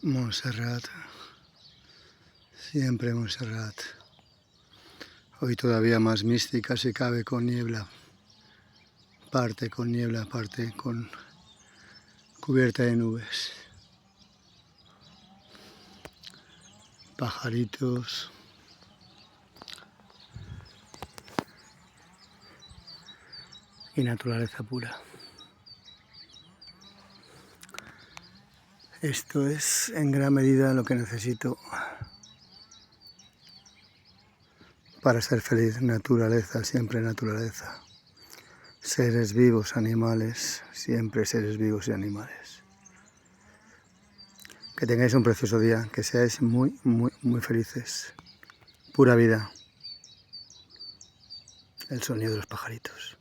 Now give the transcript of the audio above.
Montserrat, siempre Montserrat. Hoy todavía más mística si cabe, con niebla, parte con niebla, parte con cubierta de nubes. Pajaritos. Y naturaleza pura. Esto es en gran medida lo que necesito para ser feliz. Naturaleza, siempre naturaleza. Seres vivos, animales, siempre seres vivos y animales. Que tengáis un precioso día, que seáis muy, muy, muy felices. Pura vida. El sonido de los pajaritos.